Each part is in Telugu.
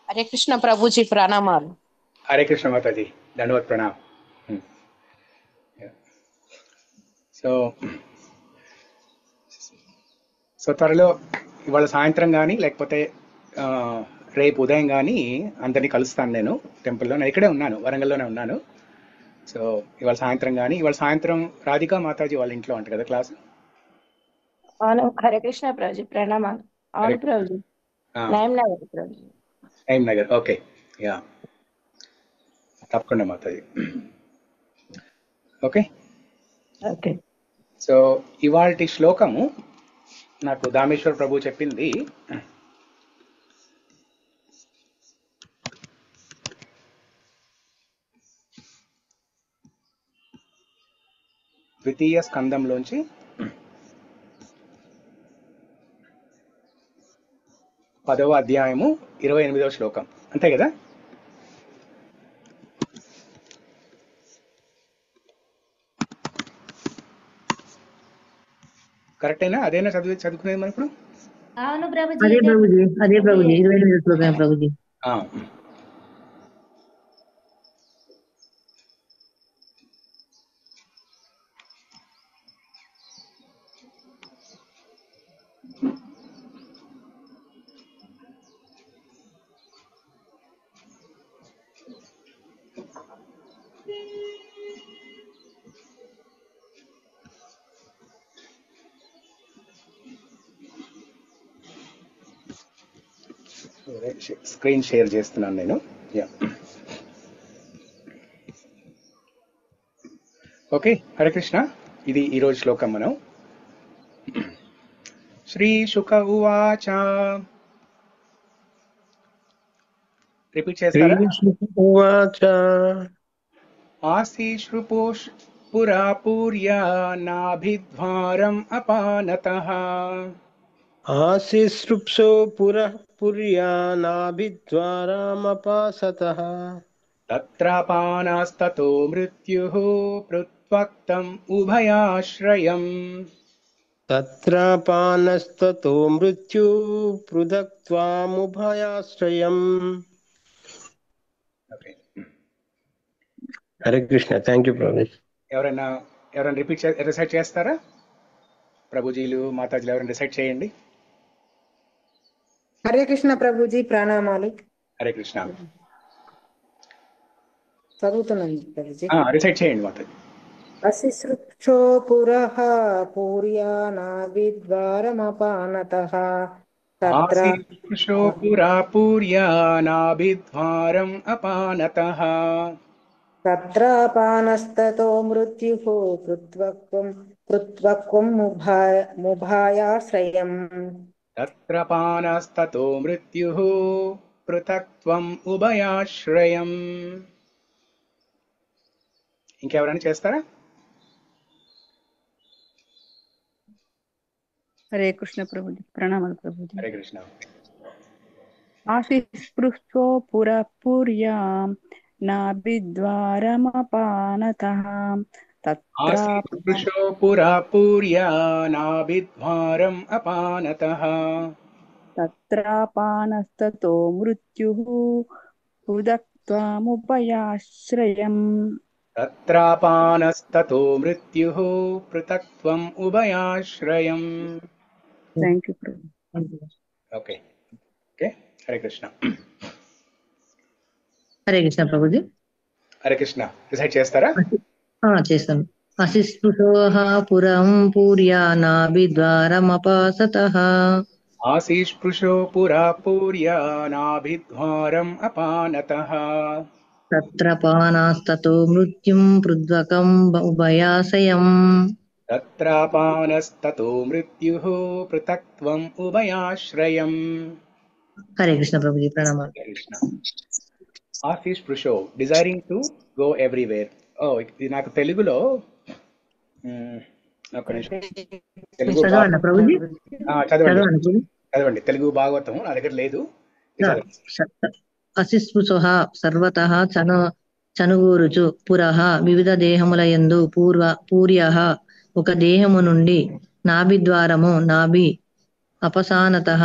हरे कृष्ण प्रभु जी प्रणाम। हरे कृष्ण माता जी दंडवत प्रणाम. సో సో త్వరలో ఇవాళ సాయంత్రం కానీ లేకపోతే ఆ, రేపు ఉదయం కానీ అందరినీ కలుస్తాను. నేను టెంపుల్లో, నేను ఇక్కడే ఉన్నాను, వరంగల్లోనే ఉన్నాను. సో ఇవాళ సాయంత్రం రాధికా మాతాజీ వాళ్ళ ఇంట్లో అంట కదా క్లాస్. అవును హరే కృష్ణ ప్రభుజీ ప్రణామాలు. హరే అవును ప్రభుజీ. ఆ, నయం నగర్ ప్రభుజీ. నయం నగర్. ఓకే, యా, తప్పకుండా మాతాజీ. ఓకే. ఓకే. సో ఇవాల్టి శ్లోకము నాకు దామేశ్వర్ ప్రభు చెప్పింది. ద్వితీయ స్కందంలోంచి 10వ అధ్యాయము 28వ శ్లోకం, అంతే కదా? కరెక్టేనా? అదేనా చదువుకునేది మనం ఇప్పుడు? అవును ప్రభుజీ, అదే ప్రభుజీ, అదే ప్రభుజీ, 28 శ్లోకం ప్రభుజీ. ఆ, స్క్రీన్ షేర్ చేస్తున్నాను నేను. Yeah, okay. హరే కృష్ణ. ఇది ఈరోజు శ్లోకం. మనం శ్రీ శుక ఉవాచ, రిపీట్ చేస్తారా? ఉవాచ ఆశీశ్రుపోష్ పురా పూర్యా నాభిధ్వారం అపానతః ఆశిసృప్సో పురః పుర్యానాభిద్వారామపాసతః తత్రాపానాస్తతో మృత్యుః పృథ్వక్తం ఉభయాశ్రయం. తత్రాపానస్తతో మృత్యు పృథక్త్వాముభయాశ్రయం. Okay. Hare Krishna. Thank you ప్రభు. ఎవరైనా రిసైట్ చేస్తారా? ప్రభుజీలు, మాతాజీలు ఎవరైనా రిసైట్ చేయండి. హరే కృష్ణ ప్రభుజీ ప్రణామాలు. హరే కృష్ణ. చదువుతున్నాను ప్రభుజీ. రిసైట్ చేయండి మాతాజీ. అసిసృక్షో పురః పూర్యానాభిద్వారమపానతః ఆశీర్షో పురా పూర్యా నాభిద్వారం అపానతః తత్రాపానస్తతో మృత్యుః పృథ్వక్వం ముభాయాశ్రయం. తత్రపానస్తతో మృత్యుః పృథక్త్వం ఉభయాశ్రయం. ఇంకెవరైనా చేస్తారా? హరే కృష్ణ ప్రభుజీ ప్రణామాలు ప్రభుజీ. హరే కృష్ణ. ఆశిస్పృష్టో పురఃపుర్యాం నాభిద్వారమపానతః ఆశీర్షో పురా పూర్యా నాభిద్వారం అపానతః తత్రాపానస్తతో మృత్యుః పృథక్త్వాముపయాశ్రయం. తత్రాపానస్తతో మృత్యుః పృథక్త్వం ఉభయాశ్రయం. థ్యాంక్ యూ ప్రభు. ఓకే. ఓకే. హరే కృష్ణ. హరే కృష్ణ ప్రభుజీ. హరే కృష్ణ. రిసైట్ చేస్తారా? చేస్తాను. అసిస్పృశోః పురం పూర్యానాభిద్వారమపాసతః ఆశీస్పృశో పురా పూర్యా నాభిద్వారం అపానతః తత్రపానాస్తతో మృత్యుం పృథ్వకం ఉభయాశయం. తత్రాపానస్తతో మృత్యుః పృథక్త్వం ఉభయాశ్రయం. హరే కృష్ణ ప్రభుజీ ప్రణామాలు. హరే కృష్ణ. ఆశీస్పృశో డిజైరింగ్ టు గో ఎవ్రీవేర్. ఇది నాకు తెలుగులో ఒక్క నిమిషం. తెలుగు చదవండి ప్రభుజీ. చదవండి. తెలుగు భాగవతం నా దగ్గర లేదు. అసిస్పృశోః సర్వతః చనుగూరుచు పురః వివిధ దేహములయందు పూర్యః ఒక దేహము నుండి నాభిద్వారము నాభి అపసానతః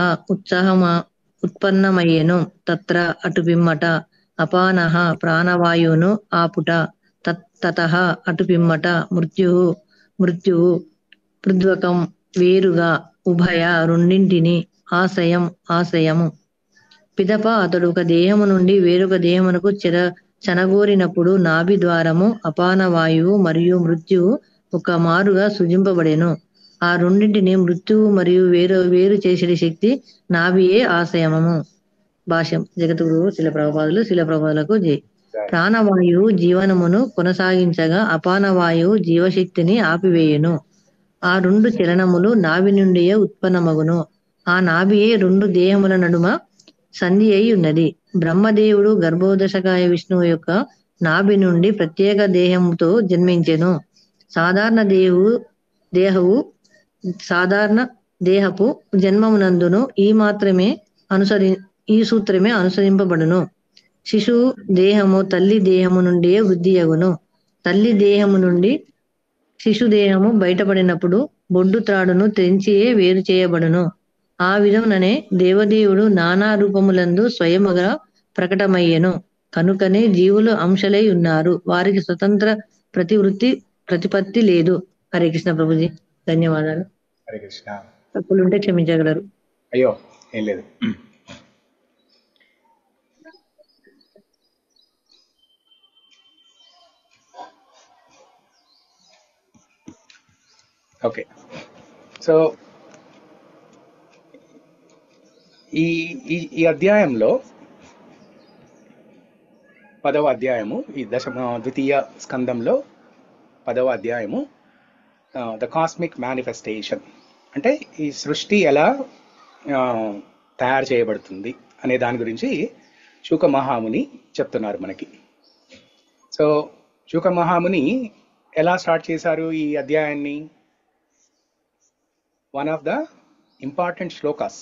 ఉత్పన్నమయ్యెను. తత్ర అటు పిమ్మట అపానః ప్రాణవాయువును ఆపుట. తతః అటు పిమ్మట మృత్యువు పృథ్వకం వేరుగా, ఉభయ రెండింటిని, ఆశయము. పిదప అతడు ఒక దేహము నుండి వేరొక దేహమునకు చనగోరినప్పుడు నాభి ద్వారము, అపాన వాయువు మరియు మృత్యువు ఒక మారుగా సృజింపబడెను. ఆ రెండింటిని మృత్యువు మరియు వేరు చేసే శక్తి నాభియే ఆశయము. భాష్యం. జగద్గురువు శిల ప్రభుపాదులకు జై. ప్రాణవాయువు జీవనమును కొనసాగించగా అపాన వాయువు జీవశక్తిని ఆపివేయును. ఆ రెండు చలనములు నాభి నుండియే ఉత్పన్నమగును. ఆ నాభియే రెండు దేహముల నడుమ సంధి అయి ఉన్నది. బ్రహ్మదేవుడు గర్భోదశకాయ విష్ణువు యొక్క నాభి నుండి ప్రత్యేక దేహముతో జన్మించెను. సాధారణ దేహపు జన్మమునందును ఈ సూత్రమే అనుసరింపబడును. శిశువు దేహము తల్లి దేహము నుండియే వృద్ధియగును. తల్లి దేహము నుండి శిశుదేహము బయటపడినప్పుడు బొడ్డు త్రాడును తెంచియే వేరు చేయబడును. ఆ విధముననే దేవదేవుడు నానా రూపములందు స్వయముగా ప్రకటమయ్యెను. కనుకనే జీవులు అంశలై ఉన్నారు. వారికి స్వతంత్ర ప్రతిపత్తి లేదు. హరే కృష్ణ ప్రభుజీ. ధన్యవాదాలు. హరే కృష్ణ. తప్పులుంటే క్షమించగలరు. అయ్యో ఏం లేదు. ఓకే, సో ఈ అధ్యాయంలో 10వ అధ్యాయము, ఈ ద్వితీయ స్కందంలో 10వ అధ్యాయము ద కాస్మిక్ మేనిఫెస్టేషన్, అంటే ఈ సృష్టి ఎలా తయారు చేయబడుతుంది అనే దాని గురించి శుక మహాముని చెప్తున్నారు మనకి. సో శుక మహాముని ఎలా స్టార్ట్ చేశారు ఈ అధ్యాయాన్ని? One of the important shlokas.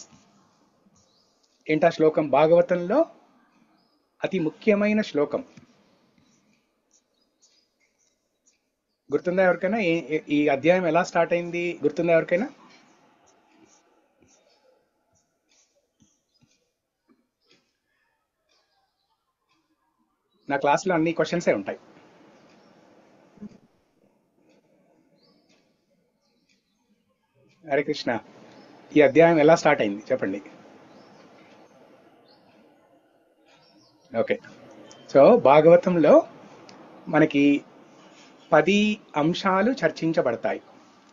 ఏంటా శ్లోకం? భాగవతంలో అతి ముఖ్యమైన శ్లోకం. గుర్తుందా ఎవరికైనా? ఈ అధ్యాయం ఎలా స్టార్ట్ అయింది గుర్తుందా ఎవరికైనా? నా క్లాస్లో అన్ని క్వశ్చన్సే ఉంటాయి. హరే కృష్ణ. ఈ అధ్యాయం ఎలా స్టార్ట్ అయింది చెప్పండి. ఓకే, సో భాగవతంలో మనకి 10 అంశాలు చర్చించబడతాయి.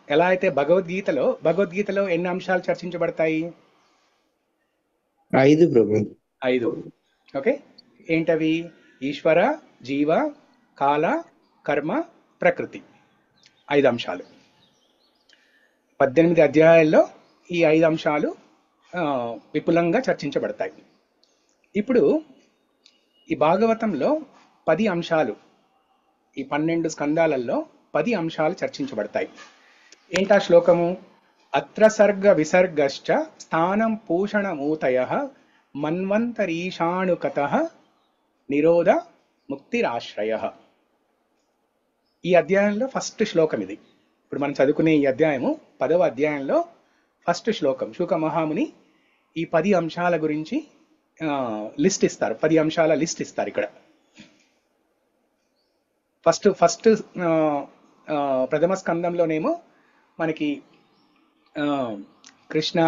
ఎలా అయితే భగవద్గీతలో ఎన్ని అంశాలు చర్చించబడతాయి? 5 ప్రభు. 5. ఓకే, ఏంటవి? ఈశ్వర, జీవ, కాల, కర్మ, ప్రకృతి. 5 అంశాలు. 18 అధ్యాయాల్లో ఈ 5 అంశాలు విపులంగా చర్చించబడతాయి. ఇప్పుడు ఈ భాగవతంలో 10 అంశాలు, ఈ 12 స్కందాలలో 10 అంశాలు చర్చించబడతాయి. ఏంటా శ్లోకము? అత్ర సర్గ విసర్గశ్చ స్థానం పూషణమూతయః మన్వంతరీషాణుకతః నిరోధ ముక్తిరాశ్రయః. ఈ అధ్యాయంలో ఫస్ట్ శ్లోకం ఇది. ఇప్పుడు మనం చదువుకునే ఈ అధ్యాయము 10వ అధ్యాయంలో ఫస్ట్ శ్లోకం. శుక మహాముని ఈ 10 అంశాల గురించి లిస్ట్ ఇస్తారు. 10 అంశాల లిస్ట్ ఇస్తారు ఇక్కడ. ఫస్ట్ ప్రథమ స్కందంలోనేమో మనకి కృష్ణ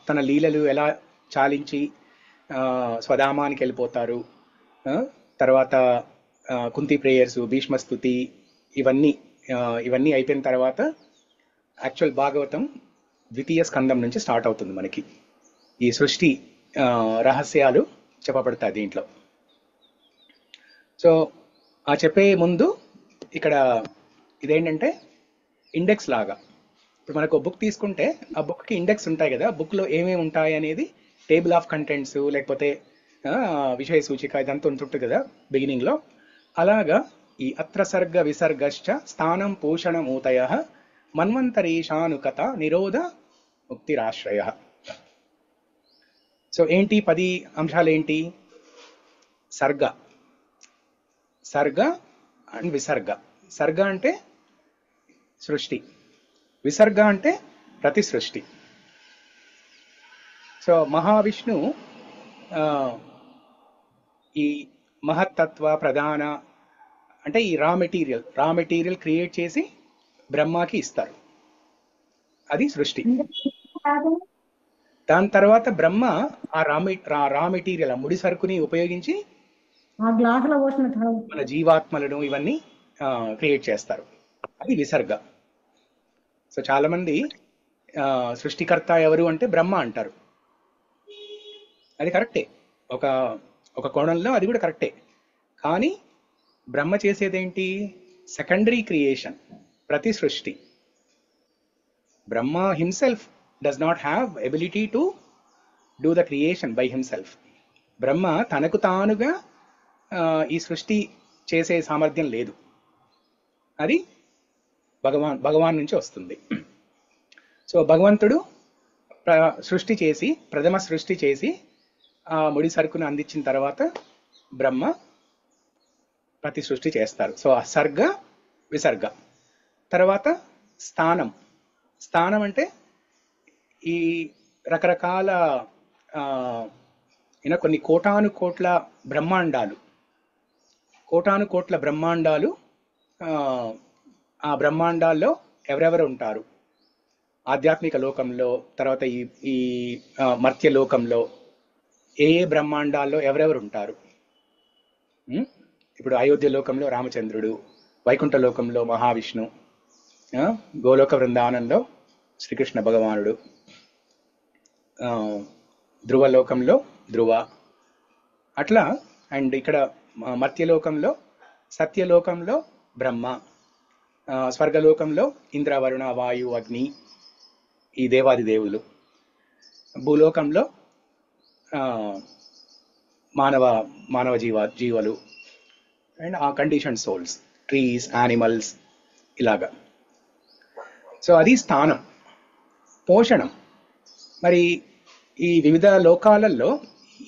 తన లీలలు ఎలా చాలించి స్వధామానికి వెళ్ళిపోతారు, తర్వాత కుంతి ప్రేయర్స్, భీష్మస్తుతి, ఇవన్నీ అయిపోయిన తర్వాత యాక్చువల్ భాగవతం ద్వితీయ స్కందం నుంచి స్టార్ట్ అవుతుంది. మనకి ఈ సృష్టి రహస్యాలు చెప్పబడతాయి దీంట్లో. సో ఆ చెప్పే ముందు ఇక్కడ ఇదేంటంటే ఇండెక్స్ లాగా. ఇప్పుడు మనకు బుక్ తీసుకుంటే ఆ బుక్కి ఇండెక్స్ ఉంటాయి కదా, బుక్లో ఏమేమి ఉంటాయి అనేది టేబుల్ ఆఫ్ కంటెంట్స్ లేకపోతే విషయ సూచిక ఇదంతా ఉంటుంది కదా బిగినింగ్లో. అలాగా ఈ అత్ర సర్గ విసర్గశ్చ స్థానం పూషణమూతయః మన్వంతరీషానుకత నిరోధ ముక్తిరాశ్రయః. సో ఏంటి 10 అంశాలు ఏంటి? సర్గ అండ్ విసర్గ. సర్గ అంటే సృష్టి, విసర్గ అంటే ప్రతి సృష్టి. సో మహావిష్ణు ఆ, ఈ మహత్తత్వ ప్రధాన అంటే ఈ రా మెటీరియల్ క్రియేట్ చేసి బ్రహ్మకి ఇస్తారు. అది సృష్టి. దాని తర్వాత బ్రహ్మ ఆ రా మెటీరియల్, ఆ ముడి సరుకుని ఉపయోగించి మన జీవాత్మలను ఇవన్నీ క్రియేట్ చేస్తారు. అది విసర్గ. సో చాలా మంది సృష్టికర్త ఎవరు అంటే బ్రహ్మ అంటారు. అది కరెక్టే, ఒక ఒక కోణంలో అది కూడా కరెక్టే. కానీ బ్రహ్మ చేసేదేంటి? సెకండరీ క్రియేషన్, ప్రతి సృష్టి. Brahma himself does not have ability to do the creation by himself. బ్రహ్మ తనకు తానుగా ఈ సృష్టి చేసే సామర్థ్యం లేదు. అది భగవాన్ నుంచి వస్తుంది. సో భగవంతుడు ప్రథమ సృష్టి చేసి ఆ ముడి సరుకును అందించిన తర్వాత బ్రహ్మ ప్రతి సృష్టి చేస్తారు. సో అసర్గ విసర్గ. తర్వాత స్థానం అంటే ఈ రకరకాల కొన్ని కోటాను కోట్ల బ్రహ్మాండాలు, ఆ బ్రహ్మాండాల్లో ఎవరెవరు ఉంటారు, ఆధ్యాత్మిక లోకంలో, తర్వాత ఈ మర్త్య లోకంలో ఏ బ్రహ్మాండాల్లో ఎవరెవరు ఉంటారు. ఇప్పుడు అయోధ్య లోకంలో రామచంద్రుడు, వైకుంఠ లోకంలో మహావిష్ణు, గోలోక బృందావనంలో శ్రీకృష్ణ భగవానుడు, ధ్రువలోకంలో ధ్రువ, అట్లా. అండ్ ఇక్కడ మర్త్యలోకంలో, సత్యలోకంలో బ్రహ్మ, స్వర్గలోకంలో ఇంద్ర వరుణ వాయు అగ్ని, ఈ దేవాది దేవులు, భూలోకంలో మానవ జీవలు అండ్ ఆ కండిషన్ సోల్స్, ట్రీస్, యానిమల్స్, ఇలాగా. సో అది స్థానం. పోషణం, మరి ఈ వివిధ లోకాలలో,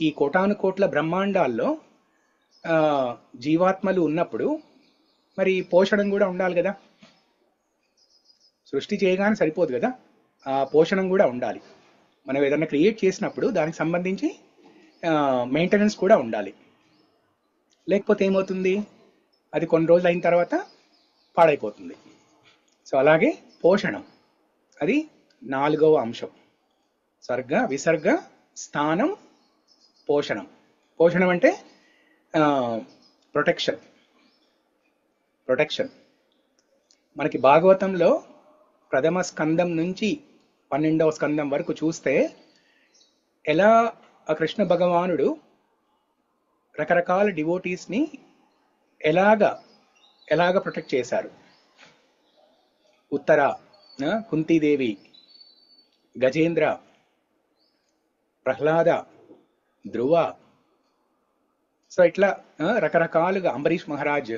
ఈ కోటాను కోట్ల బ్రహ్మాండాల్లో జీవాత్మలు ఉన్నప్పుడు మరి పోషణం కూడా ఉండాలి కదా. సృష్టి చేయగానే సరిపోదు కదా, ఆ పోషణం కూడా ఉండాలి. మనం ఏదైనా క్రియేట్ చేసినప్పుడు దానికి సంబంధించి మెయింటెనెన్స్ కూడా ఉండాలి. లేకపోతే ఏమవుతుంది, అది కొన్ని రోజులు అయిన తర్వాత పాడైపోతుంది. సో అలాగే పోషణం, అది 4వ అంశం. సర్గ విసర్గ స్థానం పోషణం. పోషణం అంటే ప్రొటెక్షన్. మనకి భాగవతంలో ప్రథమ స్కందం నుంచి 12వ స్కందం వరకు చూస్తే ఎలా ఆ కృష్ణ భగవానుడు రకరకాల డివోటీస్ని ఎలాగ ప్రొటెక్ట్ చేశారు. ఉత్తర, కుంతీదేవి, గజేంద్ర, ప్రహ్లాద, ధ్రువ, సో ఇట్లా రకరకాలుగా అంబరీష్ మహారాజ్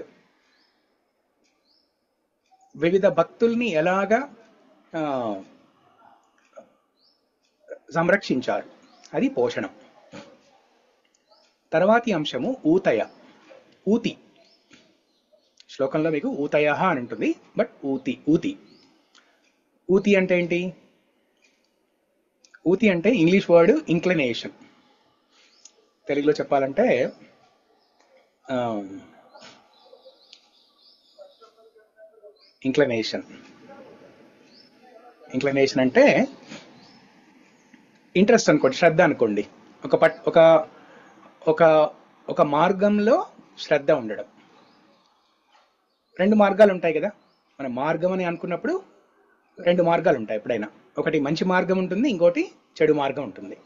వివిధ భక్తుల్ని ఎలాగా సంరక్షించారు. అది పోషణం. తర్వాతి అంశము ఊతి. శ్లోకంలో మీకు ఊతయ అని ఉంటుంది, బట్ ఊతి అంటే ఏంటి? ఊతి అంటే ఇంగ్లీష్ వర్డ్ ఇంక్లినేషన్. తెలుగులో చెప్పాలంటే ఇంక్లినేషన్ అంటే ఇంట్రెస్ట్ అనుకోండి, శ్రద్ధ అనుకోండి. ఒక మార్గంలో శ్రద్ధ ఉండడం. 2 మార్గాలు ఉంటాయి కదా, మన మార్గం అని అనుకున్నప్పుడు 2 మార్గాలు ఉంటాయి ఎప్పుడైనా. ఒకటి మంచి మార్గం ఉంటుంది, ఇంకోటి చెడు మార్గం ఉంటుంది.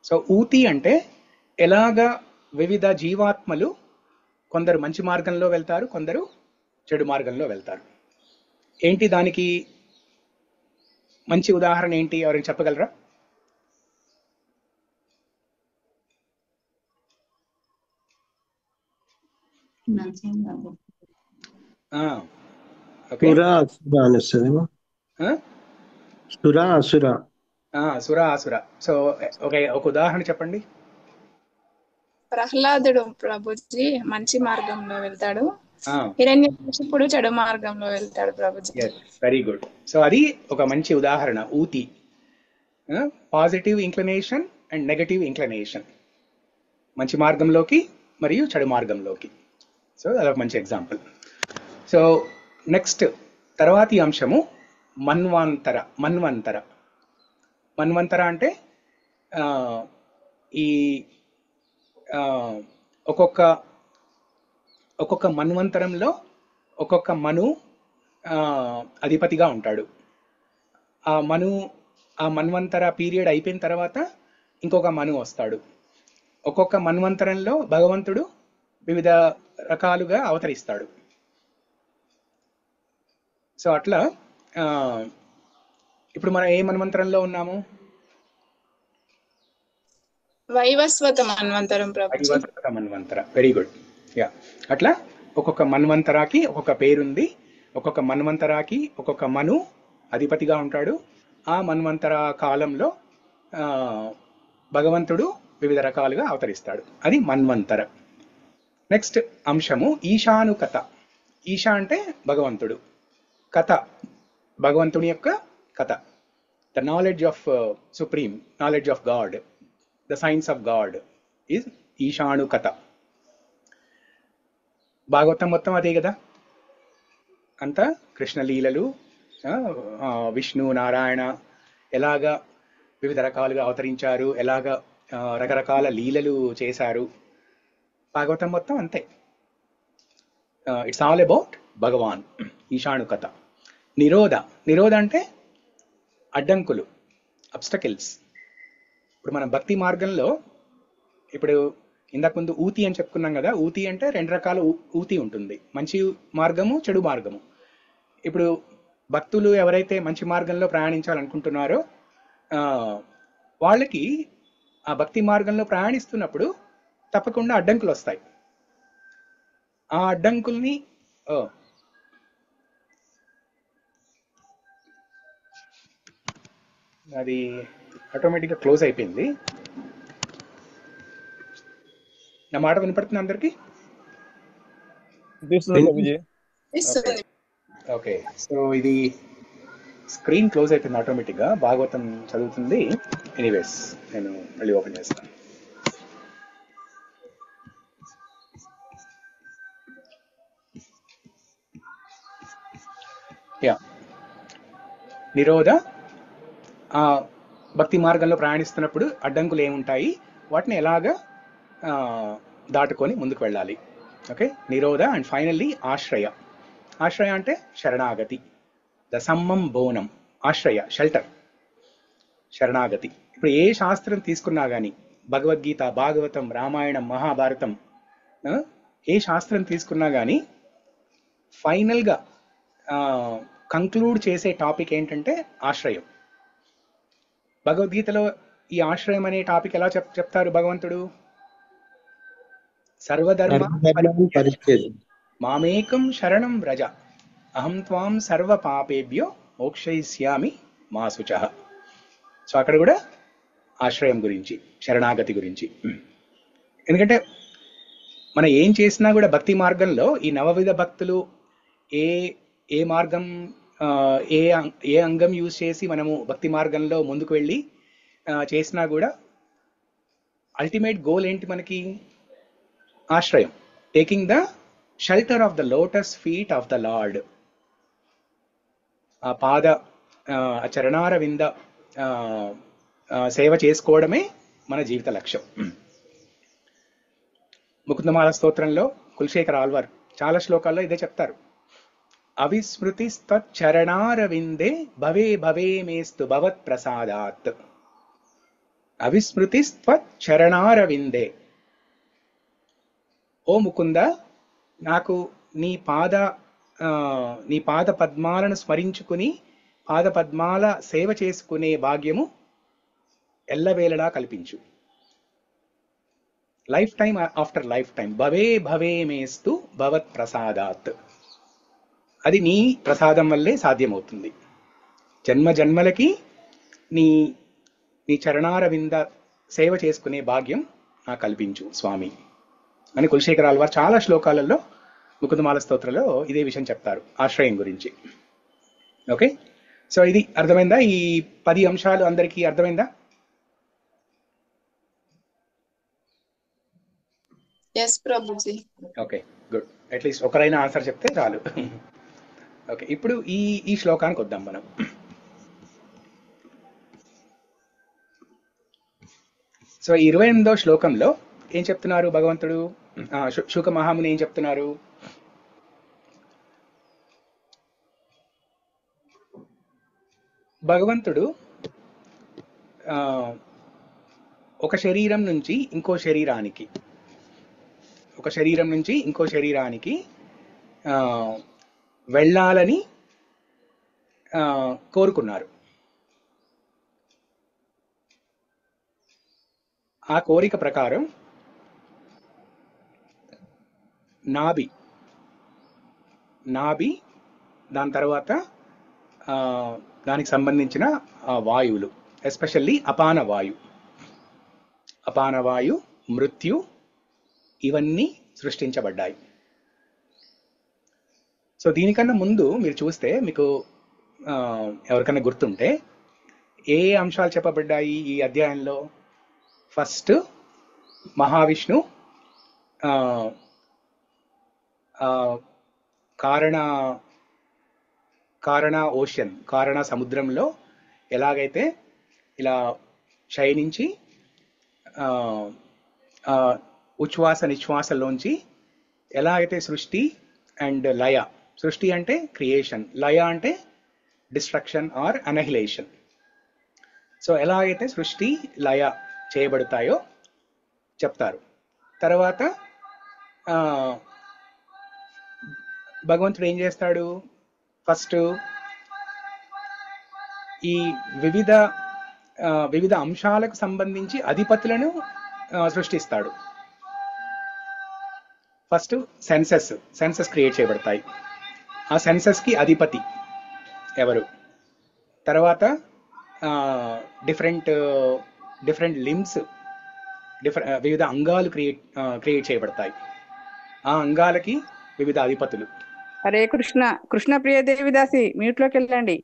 సో ఊతి అంటే ఎలాగా వివిధ జీవాత్మలు కొందరు మంచి మార్గంలో వెళ్తారు, కొందరు చెడు మార్గంలో వెళ్తారు. ఏంటి దానికి మంచి ఉదాహరణ ఏంటి? ఎవరైనా చెప్పగలరా? సుర అసుర. సో ఒక ఉదాహరణ చెప్పండి. ప్రహ్లాదుడు ప్రభుజీ మంచి మార్గంలో వెళ్తాడు, హిరణ్యకశిపుడు చెడు మార్గంలో వెళ్తాడు ప్రభుజీ. Very good. సో అది ఒక మంచి ఉదాహరణ. ఊతి, positive inclination and negative inclination. మంచి మార్గంలోకి మరియు చెడు మార్గంలోకి. సో అదొక మంచి ఎగ్జాంపుల్. సో నెక్స్ట్ తర్వాతి అంశము మన్వంతర. మన్వంతర అంటే ఈ ఒక్కొక్క మన్వంతరంలో ఒక్కొక్క మను అధిపతిగా ఉంటాడు. ఆ మన్వంతర పీరియడ్ అయిపోయిన తర్వాత ఇంకొక మను వస్తాడు. ఒక్కొక్క మన్వంతరంలో భగవంతుడు వివిధ రకాలుగా అవతరిస్తాడు. సో అట్లా ఇప్పుడు మనం ఏ మన్వంతరంలో ఉన్నాము? వైవస్వత మన్వంతరం ప్రభుజీ. వైవస్వత మన్వంతర. Very good. యా, అట్లా ఒక్కొక్క మన్వంతరాకి ఒక్కొక్క పేరుంది. ఒక్కొక్క మన్వంతరాకి ఒక్కొక్క మను అధిపతిగా ఉంటాడు. ఆ మన్వంతర కాలంలో భగవంతుడు వివిధ రకాలుగా అవతరిస్తాడు. అది మన్వంతర. నెక్స్ట్ అంశము ఈశానుకత. ఈశా అంటే భగవంతుడు, కథ భగవంతుని యొక్క కథ. The knowledge of supreme, knowledge of God, the science of God is ఈశానుకత. భాగవతం మొత్తం అదే కదా, అంతా కృష్ణలీలలు, విష్ణు నారాయణ ఎలాగా వివిధ రకాలుగా అవతరించారు, ఎలాగా రకరకాల లీలలు చేశారు. భాగవతం మొత్తం అంతే. ఇట్స్ ఆల్ అబౌట్ భగవాన్. ఈశానుకత. నిరోధ అంటే అడ్డంకులు, అబ్స్టకిల్స్. ఇప్పుడు మనం భక్తి మార్గంలో ఇప్పుడు ఇందాక ముందు ఊతి అని చెప్పుకున్నాం కదా. ఊతి అంటే రెండు రకాల ఊతి ఉంటుంది, మంచి మార్గము, చెడు మార్గము. ఇప్పుడు భక్తులు ఎవరైతే మంచి మార్గంలో ప్రయాణించాలనుకుంటున్నారో వాళ్ళకి ఆ భక్తి మార్గంలో ప్రయాణిస్తున్నప్పుడు తప్పకుండా అడ్డంకులు వస్తాయి. ఆ అడ్డంకుల్ని అది ఆటోమేటిక్గా క్లోజ్ అయిపోయింది. నా మాట వినపడుతుంది అందరికి? ఓకే. సో ఇది స్క్రీన్ క్లోజ్ అయిపోయింది ఆటోమేటిక్గా. భాగవతం చదువుతుంది. ఎనీవేస్ నేను మళ్ళీ ఓపెన్ చేస్తాను. యా, నిరోధ. భక్తి మార్గంలో ప్రయాణిస్తున్నప్పుడు అడ్డంకులు ఏముంటాయి, వాటిని ఎలాగా దాటుకొని ముందుకు వెళ్ళాలి. ఓకే, నిరోధ. అండ్ ఫైనల్లీ ఆశ్రయ. ఆశ్రయ అంటే శరణాగతి. ద సమ్మం బోనం. ఆశ్రయ, షెల్టర్, శరణాగతి. ఇప్పుడు ఏ శాస్త్రం తీసుకున్నా కానీ, భగవద్గీత, భాగవతం, రామాయణం, మహాభారతం, ఏ శాస్త్రం తీసుకున్నా కానీ ఫైనల్గా కంక్లూడ్ చేసే టాపిక్ ఏంటంటే ఆశ్రయం. భగవద్గీతలో ఈ ఆశ్రయం అనే టాపిక్ ఎలా చెప్తారు భగవంతుడు? సర్వధర్మ పరిత్యజ్య మామేకం శరణం వ్రజ అహం త్వాం సర్వ పాపేభ్యో మోక్షయిష్యామి మా శుచః. సో అక్కడ కూడా ఆశ్రయం గురించి, శరణాగతి గురించి. ఎందుకంటే మనం ఏం చేసినా కూడా భక్తి మార్గంలో ఈ నవవిధ భక్తులు ఏ మార్గం, ఏ అంగం యూజ్ చేసి మనము భక్తి మార్గంలో ముందుకు వెళ్ళి చేసినా కూడా అల్టిమేట్ గోల్ ఏంటి మనకి? ఆశ్రయం. Taking the shelter of the lotus feet of the lord. ఆ పాద చరణార వింద సేవ చేసుకోవడమే మన జీవిత లక్ష్యం. ముకుందమాల స్తోత్రంలో కులశేఖర ఆళ్వార్ చాలా శ్లోకాల్లో ఇదే చెప్తారు. అవిస్మృతిస్తరణారవిందే భవే భవే మేస్తు భవత్ ప్రసాదాత్. అవిస్మృతిస్తరణారవిందే. ఓ ముకుంద, నాకు నీ పాద పద్మాలను స్మరించుకుని పాద పద్మాల సేవ చేసుకునే భాగ్యము ఎల్లవేళలా కల్పించు. Lifetime after lifetime. భవే భవే మేస్తు భవత్ ప్రసాదాత్. అది నీ ప్రసాదం వల్లే సాధ్యమవుతుంది. జన్మ జన్మలకి నీ చరణార వింద సేవ చేసుకునే భాగ్యం నాకు కల్పించు స్వామి అని కులశేఖర ఆళ్వార్ చాలా శ్లోకాలలో ముకుందమాల స్తోత్రంలో ఇదే విషయం చెప్తారు, ఆశ్రయం గురించి. ఓకే, సో ఇది అర్థమైందా? ఈ 10 అంశాలు అందరికీ అర్థమైందా? Yes Prabhuji. Okay, good. At least ఒకరైనా answer చెప్తే చాలు. ఓకే, ఇప్పుడు ఈ శ్లోకానికి వద్దాం మనం. సో 28వ శ్లోకంలో ఏం చెప్తున్నారు భగవంతుడు, శుక మహాముని ఏం చెప్తున్నారు? భగవంతుడు ఒక శరీరం నుంచి ఇంకో శరీరానికి వెళ్ళాలని కోరుకున్నారు. ఆ కోరిక ప్రకారం నాభి, దాని తర్వాత దానికి సంబంధించిన వాయువులు, ఎస్పెషల్లీ అపానవాయు, మృత్యు, ఇవన్నీ సృష్టించబడ్డాయి. సో దీనికన్నా ముందు మీరు చూస్తే మీకు ఎవరికన్నా గుర్తుంటే ఏ అంశాలు చెప్పబడ్డాయి ఈ అధ్యాయంలో? ఫస్ట్ మహావిష్ణు కారణ సముద్రంలో ఎలాగైతే ఇలా శయనించి ఉచ్ఛ్వాస నిశ్వాసలోంచి ఎలా అయితే సృష్టి అండ్ లయ, సృష్టి అంటే క్రియేషన్, లయ అంటే డిస్ట్రక్షన్ ఆర్ అనహిలేషన్. సో ఎలా అయితే సృష్టి లయ చేయబడతాయో చెప్తారు. తర్వాత భగవంతుడు ఏం చేస్తాడు? ఫస్ట్ ఈ వివిధ అంశాలకు సంబంధించి అధిపతులను సృష్టిస్తాడు. ఫస్ట్ సెన్సెస్ క్రియేట్ చేయబడతాయి. ఆ సెన్సెస్కి అధిపతి ఎవరు? తర్వాత డిఫరెంట్ లిమ్స్, వివిధ అంగాలు క్రియేట్ చేయబడతాయి. ఆ అంగాలకి వివిధ అధిపతులు. హరే కృష్ణ. కృష్ణ ప్రియ దేవిదాసి మ్యూట్లోకి వెళ్ళండి.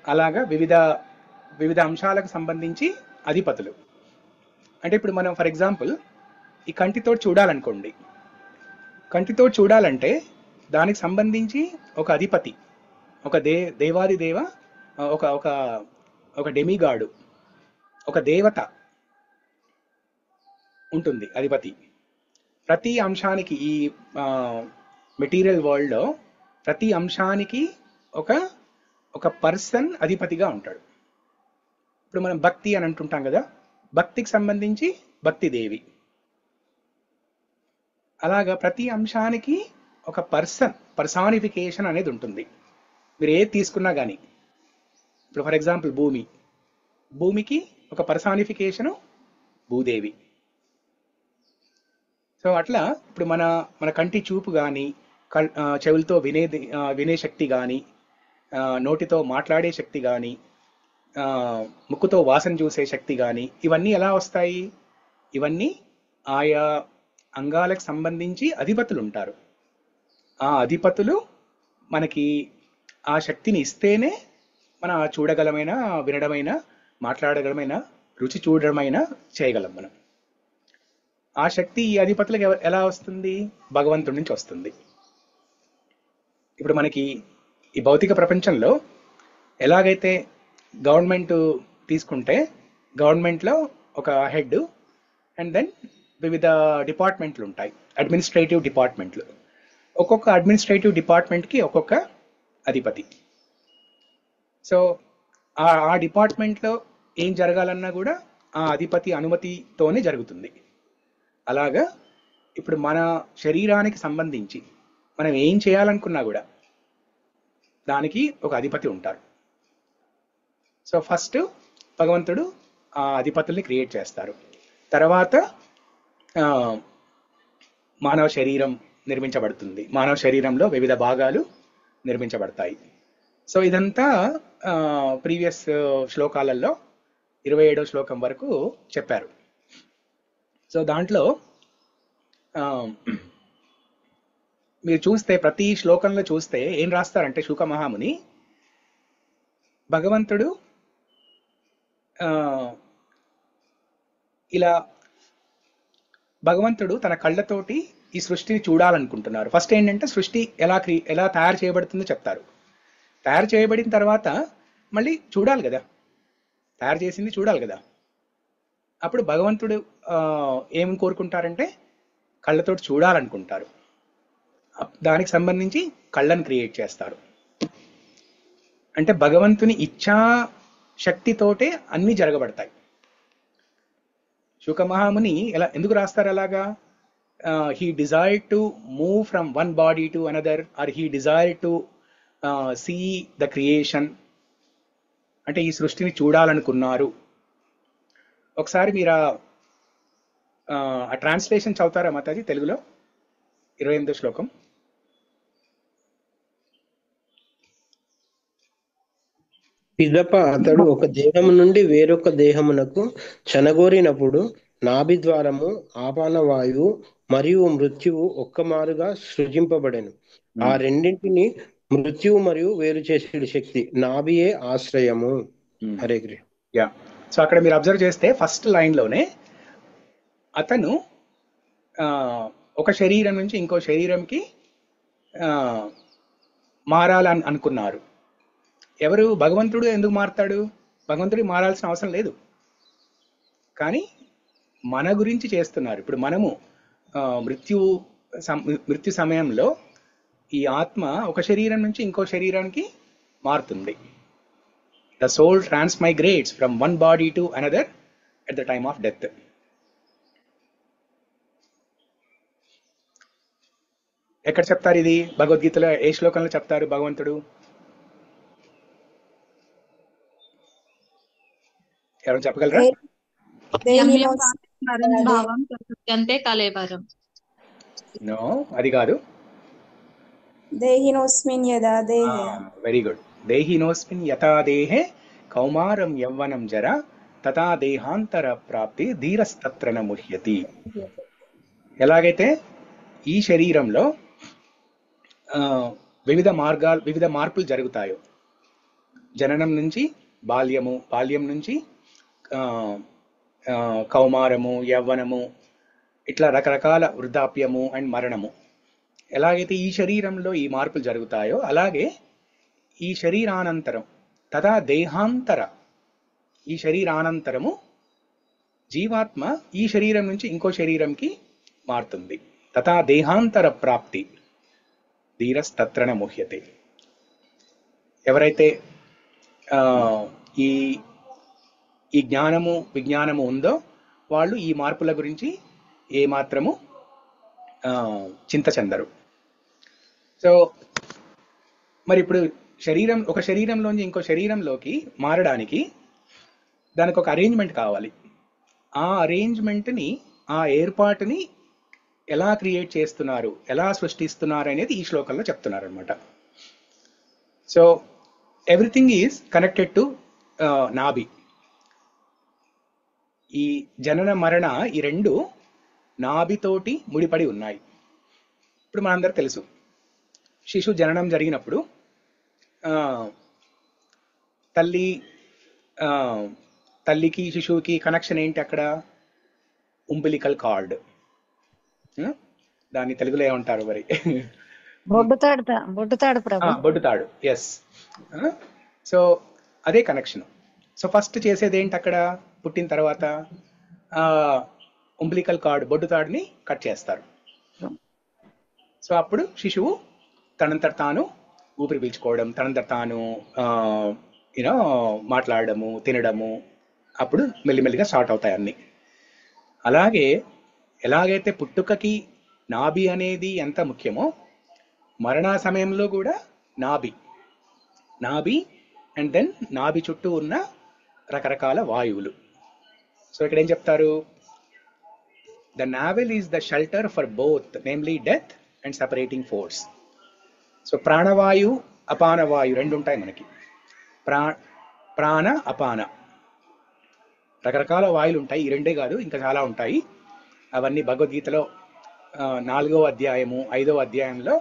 అలాగా వివిధ అంశాలకు సంబంధించి అధిపతులు. అంటే ఇప్పుడు మనం ఫర్ ఎగ్జాంపుల్ ఈ కంటితో చూడాలనుకోండి. కంటితో చూడాలంటే దానికి సంబంధించి ఒక అధిపతి, ఒక దేవాది దేవ, ఒక డెమిగాడు, ఒక దేవత ఉంటుంది అధిపతి. ప్రతి అంశానికి ఈ మెటీరియల్ వరల్డ్లో ప్రతి అంశానికి ఒక పర్సన్ అధిపతిగా ఉంటాడు. ఇప్పుడు మనం భక్తి అని అంటుంటాం కదా, భక్తికి సంబంధించి భక్తి దేవి. అలాగా ప్రతి అంశానికి ఒక పర్సానిఫికేషన్ అనేది ఉంటుంది. మీరు ఏది తీసుకున్నా కానీ, ఇప్పుడు ఫర్ ఎగ్జాంపుల్ భూమికి ఒక పర్సానిఫికేషను భూదేవి. సో అట్లా ఇప్పుడు మన కంటి చూపు కానీ, చెవులతో వినే శక్తి కానీ, నోటితో మాట్లాడే శక్తి కానీ, ముక్కుతో వాసన చూసే శక్తి కానీ, ఇవన్నీ ఎలా వస్తాయి? ఇవన్నీ ఆయా అంగాలకు సంబంధించి అధిపతులు ఉంటారు. ఆ అధిపతులు మనకి ఆ శక్తిని ఇస్తేనే మనం చూడగలమైన, వినడమైన, మాట్లాడగలమైన, రుచి చూడడమైన చేయగలం మనం. ఆ శక్తి ఈ అధిపతులకు ఎలా వస్తుంది? భగవంతుడి నుంచి వస్తుంది. ఇప్పుడు మనకి ఈ భౌతిక ప్రపంచంలో ఎలాగైతే గవర్నమెంట్ తీసుకుంటే గవర్నమెంట్లో ఒక హెడ్ అండ్ దెన్ వివిధ డిపార్ట్మెంట్లు ఉంటాయి, అడ్మినిస్ట్రేటివ్ డిపార్ట్మెంట్లు. ఒక్కొక్క అడ్మినిస్ట్రేటివ్ డిపార్ట్మెంట్కి ఒక్కొక్క అధిపతి. సో ఆ డిపార్ట్మెంట్లో ఏం జరగాలన్నా కూడా ఆ అధిపతి అనుమతితోనే జరుగుతుంది. అలాగా ఇప్పుడు మన శరీరానికి సంబంధించి మనం ఏం చేయాలనుకున్నా కూడా దానికి ఒక అధిపతి ఉంటారు. సో ఫస్ట్ భగవంతుడు ఆ అధిపతుల్ని క్రియేట్ చేస్తారు. తర్వాత మానవ శరీరం నిర్మించబడుతుంది. మానవ శరీరంలో వివిధ భాగాలు నిర్మించబడతాయి. సో ఇదంతా ప్రీవియస్ శ్లోకాలలో 27వ శ్లోకం వరకు చెప్పారు. సో దాంట్లో మీరు చూస్తే ప్రతి శ్లోకంలో చూస్తే ఏం రాస్తారంటే శుక మహాముని, భగవంతుడు ఆ, ఇలా భగవంతుడు తన కళ్ళతోటి ఈ సృష్టిని చూడాలనుకుంటున్నారు. ఫస్ట్ ఏంటంటే సృష్టి ఎలా తయారు చేయబడుతుందో చెప్తారు. తయారు చేయబడిన తర్వాత మళ్ళీ చూడాలి కదా, తయారు చేసింది చూడాలి కదా. అప్పుడు భగవంతుడు ఏం కోరుకుంటారంటే కళ్ళతోటి చూడాలనుకుంటారు. దానికి సంబంధించి కళ్ళను క్రియేట్ చేస్తారు. అంటే భగవంతుని ఇచ్ఛా శక్తితోటే అన్ని జరగబడతాయి. శుక మహాముని ఎందుకు రాస్తారు అలాగా? He desired to move from one body to another, or he desired to see the creation. అంటే ఈ సృష్టిని చూడాలనుకున్నారు. ఒకసారి మీరు ఆ ట్రాన్స్లేషన్ చదువుతారా మాతాజీ తెలుగులో? 28వ శ్లోకం. పిదప అతడు ఒక దేహము నుండి వేరొక దేహమునకు చనగోరినప్పుడు నాభి ద్వారము, ఆపాన వాయువు మరియు మృత్యువు ఒక్కమారుగా సృజింపబడెను. ఆ రెండింటిని మృత్యువు మరియు వేరు చేసే శక్తి నాభియే ఆశ్రయము. హరే కృష్ణ. యా, సో అక్కడ మీరు అబ్జర్వ్ చేస్తే ఫస్ట్ లైన్లోనే అతను ఒక శరీరం నుంచి ఇంకో శరీరంకి మారాలని అనుకున్నారు. ఎవరు? భగవంతుడు. ఎందుకు మారుతాడు? భగవంతుడికి మారాల్సిన అవసరం లేదు, కానీ మన గురించి చేస్తున్నారు. ఇప్పుడు మనము మృత్యు సమయంలో ఈ ఆత్మ ఒక శరీరం నుంచి ఇంకో శరీరానికి మారుతుంది. The soul transmigrates from one body to another at the time of death. ఎక్కడ చెప్తారు ఇది? భగవద్గీతలో ఏ శ్లోకంలో చెప్తారు భగవంతుడు? ఎవరు చెప్పగలరా? నో, అది కాదు. దేహినోస్మిన్ యదా దేహే. Very good. దేహినోస్మిన్ యథా దేహే కౌమారం యవ్వనం జర తథా దేహాంతర ప్రాప్తి ధీరస్తత్ర న ముహ్యతి. ఎలాగైతే ఈ శరీరంలో వివిధ మార్పులు జరుగుతాయో, జననం నుంచి బాల్యము, బాల్యం నుంచి కౌమారము, యవ్వనము, ఇట్లా రకరకాల వృద్ధాప్యము అండ్ మరణము. ఎలాగైతే ఈ శరీరంలో ఈ మార్పులు జరుగుతాయో అలాగే ఈ శరీరానంతరం తదా దేహాంతర, ఈ శరీరానంతరము జీవాత్మ ఈ శరీరం నుంచి ఇంకో శరీరంకి మారుతుంది. తథా దేహాంతర ప్రాప్తి ధీరస్తత్ర న ముహ్యతే. ఎవరైతే ఈ జ్ఞానము విజ్ఞానము ఉందో వాళ్ళు ఈ మార్పుల గురించి ఏమాత్రము చింత చెందరు. సో మరి ఇప్పుడు ఒక శరీరంలోంచి ఇంకో శరీరంలోకి మారడానికి దానికి ఒక అరేంజ్మెంట్ కావాలి. ఆ అరేంజ్మెంట్ని, ఆ ఏర్పాటుని ఎలా క్రియేట్ చేస్తున్నారు, ఎలా సృష్టిస్తున్నారు అనేది ఈ శ్లోకంలో చెప్తున్నారు అనమాట. So everything is connected to నాభి. ఈ జనన మరణ ఈ రెండు నాభితోటి ముడిపడి ఉన్నాయి. ఇప్పుడు మనందరూ తెలుసు, శిశు జననం జరిగినప్పుడు తల్లికి శిశువుకి కనెక్షన్ ఏంటి? అక్కడ ఉంబిలికల్ కార్డ్. దాన్ని తెలుగులో ఏమంటారు మరి? బొడ్డుతాడు. ఎస్. సో అదే కనెక్షన్. సో ఫస్ట్ చేసేది ఏంటి? అక్కడ పుట్టిన తర్వాత ఉంబిలికల్ కార్డ్, బొడ్డుతాడుని కట్ చేస్తారు. సో అప్పుడు శిశువు తనంతట తాను ఊపిరి పీల్చుకోవడం, తనంతట తాను మాట్లాడడము, తినడము, అప్పుడు మెల్లిమెల్లిగా స్టార్ట్ అవుతాయి అన్నీ. అలాగే ఎలాగైతే పుట్టుకకి నాభి అనేది ఎంత ముఖ్యమో, మరణ సమయంలో కూడా నాభి అండ్ దెన్ నాభి చుట్టూ ఉన్న రకరకాల వాయువులు. సో ఇక్కడ ఏం చెప్తారు? The navel is the shelter for both, namely death and separating force. So ప్రాణవాయు, అపానవాయు రెండు ఉంటాయి మనకి. ప్రాణ, అపాన, రకరకాల వాయువులు ఉంటాయి. ఈ రెండే కాదు, ఇంకా చాలా ఉంటాయి. అవన్నీ భగవద్గీతలో 4వ అధ్యాయము, 5వ అధ్యాయంలో,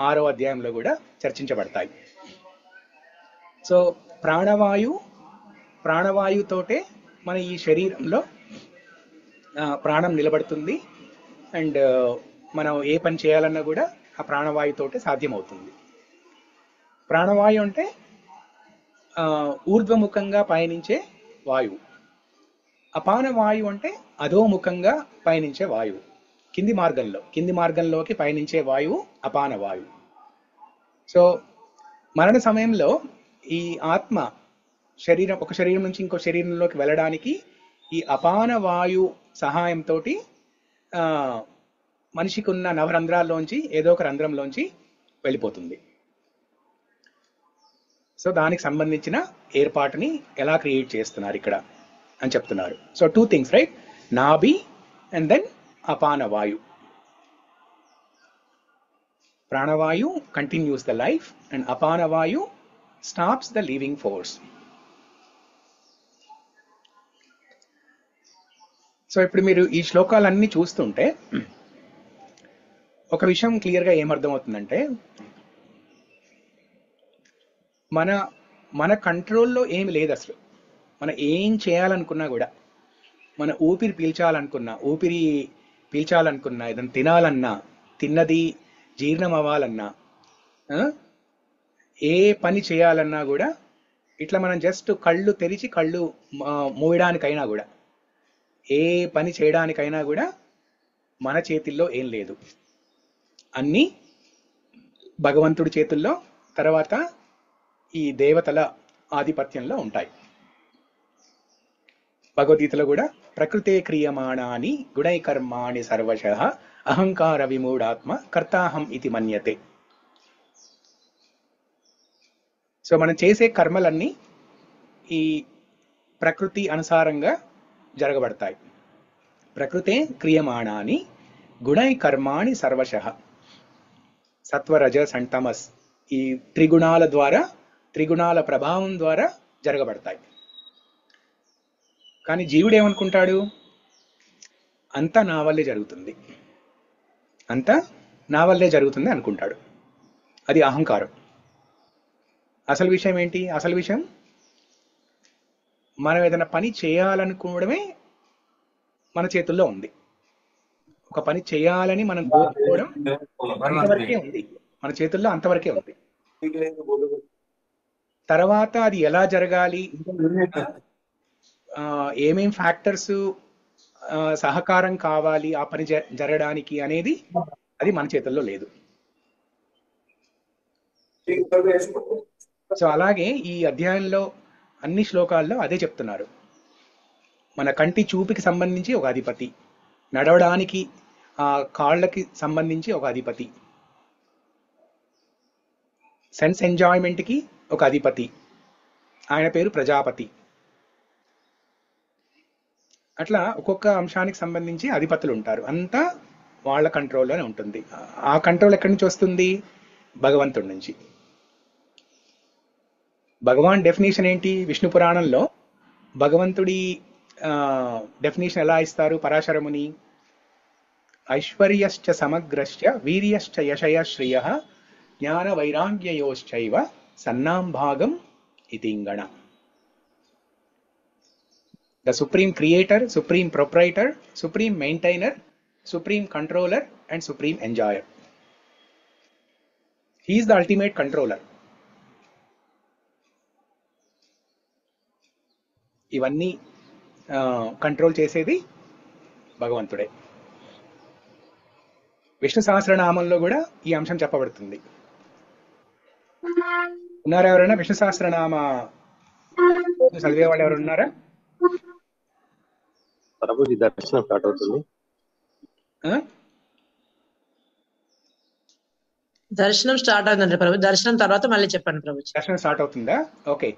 6వ అధ్యాయంలో కూడా చర్చించబడతాయి. సో ప్రాణవాయు ప్రాణవాయువుతోటే మన ఈ శరీరంలో ప్రాణం నిలబడుతుంది. అండ్ మనం ఏ పని చేయాలన్నా కూడా ఆ ప్రాణవాయువుతోటే సాధ్యమవుతుంది. ప్రాణవాయు అంటే ఊర్ధ్వముఖంగా పయనించే వాయువు. అపాన వాయువు అంటే అధోముఖంగా పయనించే వాయువు. కింది మార్గంలోకి పయనించే వాయువు అపాన వాయువు. సో మరణ సమయంలో ఈ ఆత్మ ఒక శరీరం నుంచి ఇంకో శరీరంలోకి వెళ్ళడానికి ఈ అపాన వాయు సహాయంతో మనిషికి ఉన్న నవరంధ్రాల్లోంచి ఏదో ఒక రంధ్రంలోంచి వెళ్ళిపోతుంది. సో దానికి సంబంధించిన ఏర్పాటుని ఎలా క్రియేట్ చేస్తున్నారు ఇక్కడ అని చెప్తున్నారు. So 2 things, right? నాభి అండ్ దెన్ అపాన వాయు. ప్రాణవాయు కంటిన్యూస్ ద లైఫ్ అండ్ అపాన వాయు stops the living force. So ఇప్పుడు మీరు ఈ శ్లోకాలన్నీ చూస్తుంటే ఒక విషయం క్లియర్గా ఏమర్థమవుతుందంటే, మన కంట్రోల్లో ఏమి లేదు అసలు. మనం ఏం చేయాలనుకున్నా కూడా, మన ఊపిరి పీల్చాలనుకున్నా, ఏదైనా తినాలన్నా, తిన్నది జీర్ణం అవ్వాలన్నా, ఏ పని చేయాలన్నా కూడా ఇట్లా మనం జస్ట్ కళ్ళు తెరిచి కళ్ళు మూయడానికైనా కూడా, ఏ పని చేయడానికైనా కూడా మన చేతిల్లో ఏం లేదు. అన్నీ భగవంతుడి చేతుల్లో, తర్వాత ఈ దేవతల ఆధిపత్యంలో ఉంటాయి. భగవద్గీతలో కూడా ప్రకృతే క్రియమాణాని గుణైకర్మాణి సర్వశః అహంకార విమూఢాత్మ కర్తాహం ఇది మన్యతే. సో మనం చేసే కర్మలన్నీ ఈ ప్రకృతి అనుసారంగా జరగబడతాయి. ప్రకృతే క్రియమాణాని గుణైకర్మాణి సర్వశః. సత్వ రజస్ అండ్ తమస్ ఈ త్రిగుణాల ద్వారా, త్రిగుణాల ప్రభావం ద్వారా జరగబడతాయి. కానీ జీవుడు ఏమనుకుంటాడు? అంతా నా వల్లే జరుగుతుంది, అంతా నా వల్లే జరుగుతుంది అనుకుంటాడు. అది అహంకారం. అసలు విషయం ఏంటి? అసలు విషయం మనం ఏదైనా పని చేయాలనుకోవడమే మన చేతుల్లో ఉంది. ఒక పని చేయాలని మనం కోరుకోవడం అంతవరకే ఉంది, మన చేతుల్లో అంతవరకే ఉంది. తర్వాత అది ఎలా జరగాలి, ఏమేం ఫ్యాక్టర్స్ సహకారం కావాలి ఆ పని జరగడానికి అనేది అది మన చేతుల్లో లేదు. సో అలాగే ఈ అధ్యాయంలో అన్ని శ్లోకాల్లో అదే చెప్తున్నారు. మన కంటి చూపుకి సంబంధించి ఒక అధిపతి, నడవడానికి ఆ కాళ్ళకి సంబంధించి ఒక అధిపతి, సెన్స్ ఎంజాయ్మెంట్కి ఒక అధిపతి, ఆయన పేరు ప్రజాపతి. అట్లా ఒక్కొక్క అంశానికి సంబంధించి అధిపతులు ఉంటారు. అంతా వాళ్ళ కంట్రోల్లోనే ఉంటుంది. ఆ కంట్రోల్ ఎక్కడి నుంచి వస్తుంది? భగవంతుడి నుంచి. భగవాన్ డెఫినేషన్ ఏంటి? విష్ణు పురాణంలో భగవంతుడి డెఫినేషన్ ఎలా ఇస్తారు పరాశరముని? ఐశ్వర్యశ్చ సమగ్రశ్చ వీర్యశ్చ యశయ శ్రియ జ్ఞాన వైరాగ్యయోశ్చైవ సన్నాంభాగం ఇతింగణ. The supreme creator, supreme proprietor, supreme maintainer, supreme controller and supreme enjoyer. He is the ultimate controller. ఇవన్నీ కంట్రోల్ చేసేది భగవంతుడే. విష్ణు సహస్రనామంలో కూడా ఈ అంశం చెప్పబడుతుంది. ఉన్నారా ఎవరైనా విష్ణు సహస్రనామ చదివే వాళ్ళు ఎవరు ఉన్నారా? ప్రభుజీ దర్శనం స్టార్ట్ అవుతుంది. దర్శనం స్టార్ట్ అవుతుంది ప్రభు. దర్శనం తర్వాత మళ్ళీ చెప్పండి ప్రభు. దర్శనం స్టార్ట్ అవుతుందా? ఓకే.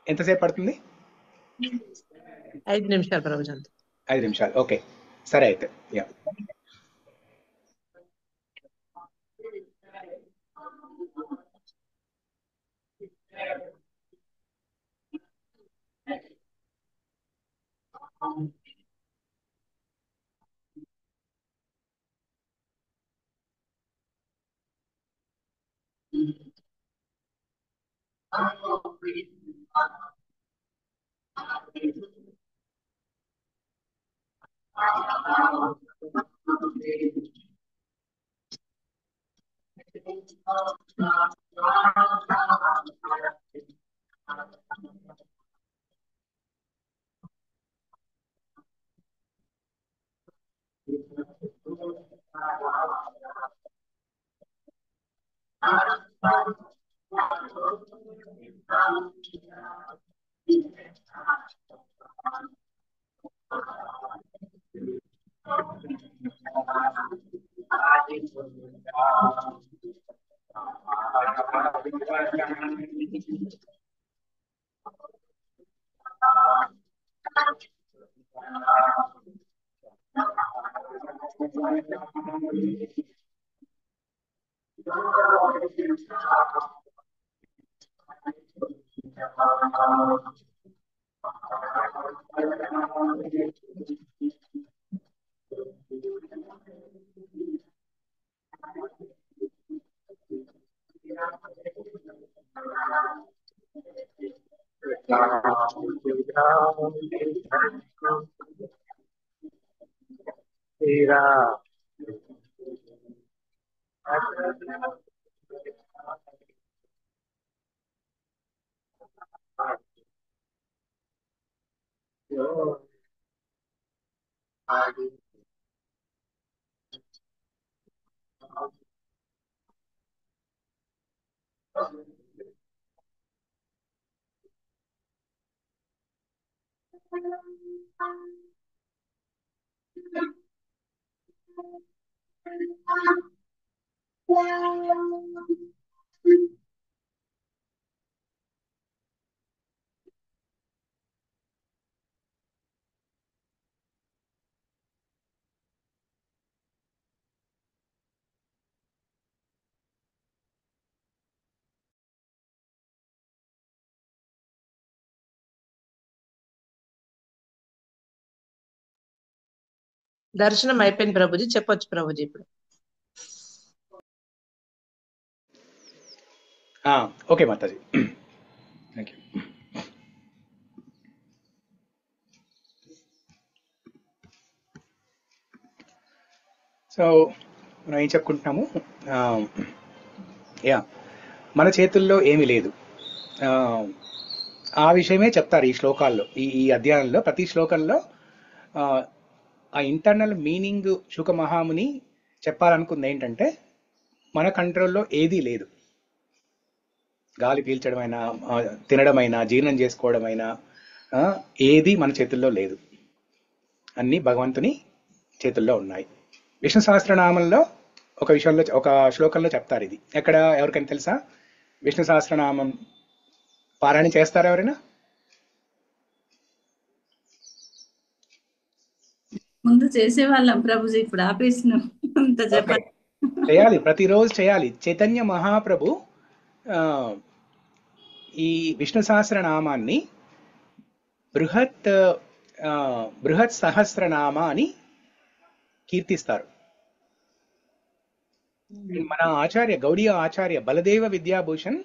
ఎంతసేపు పడుతుంది? 5 నిమిషాలు ప్రభు. 5 నిమిషాలు. ఓకే, సరే అయితే. యా, దర్శనం అయిపోయింది ప్రభుజీ, చెప్పొచ్చు ప్రభుజీ ఇప్పుడు. Okay Mataji, thank you. So మనం ఏం చెప్పుకుంటున్నాము, మన చేతుల్లో ఏమీ లేదు, ఆ విషయమే చెప్తారు ఈ శ్లోకాల్లో. ఈ అధ్యాయంలో ప్రతి శ్లోకంలో ఆ ఇంటర్నల్ మీనింగ్ శుక మహాముని చెప్పాలనుకుంది ఏంటంటే, మన కంట్రోల్లో ఏదీ లేదు. గాలి పీల్చడమైనా, తినడమైనా, జీర్ణం చేసుకోవడమైనా ఏది మన చేతుల్లో లేదు, అన్నీ భగవంతుని చేతుల్లో ఉన్నాయి. విష్ణు సహస్రనామంలో ఒక విషయంలో, ఒక శ్లోకంలో చెప్తారు ఇది. ఎక్కడ, ఎవరికైనా తెలుసా? విష్ణు సహస్రనామం పారాయణ చేస్తారా ఎవరైనా? ముందు చేసేవాళ్ళం ప్రభుజీ, ఇప్పుడు ఆపేసినాం. చేయాలి, ప్రతిరోజు చేయాలి. చైతన్య మహాప్రభు ఈ విష్ణు సహస్రనామాన్ని బృహత్ సహస్రనామ అని కీర్తిస్తారు. మన ఆచార్య, గౌడీయ ఆచార్య బలదేవ విద్యాభూషణ్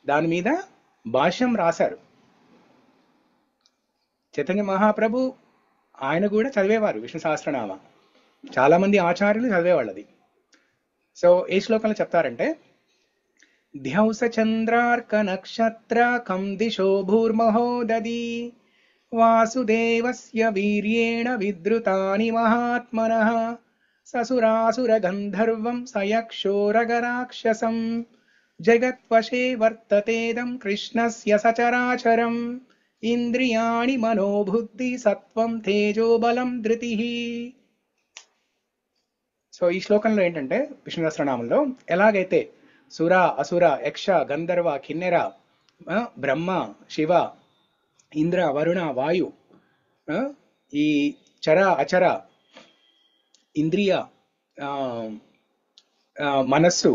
దాని మీద భాష్యం రాశారు. చైతన్య మహాప్రభు ఆయన కూడా చదివేవారు విష్ణు సహస్రనామ. చాలా మంది ఆచార్యులు చదివేవాళ్ళది. సో ఏ శ్లోకంలో చెప్తారంటే, ధ్యౌస చంద్రార్క నక్షత్ర కం దిశో భూర్మహోదది వాసుదేవస్య వీర్యేణ విద్రుతాని మహాత్మనః ససురాసుర గంధర్వం సయక్షోరగరాక్షసం జగత్వశే వర్తతేదం కృష్ణస్య సచరాచరం ఇంద్రియాణి మనోబుద్ధి సత్వం తేజో బలం ధృతి. సో ఈ శ్లోకంలో ఏంటంటే, విష్ణు సహస్రనామంలో ఎలాగైతే సుర, అసుర, యక్ష, గంధర్వ, కిన్నెర, బ్రహ్మ, శివ, ఇంద్ర, వరుణ, వాయు, ఈ చర అచర ఇంద్రియ, మనస్సు,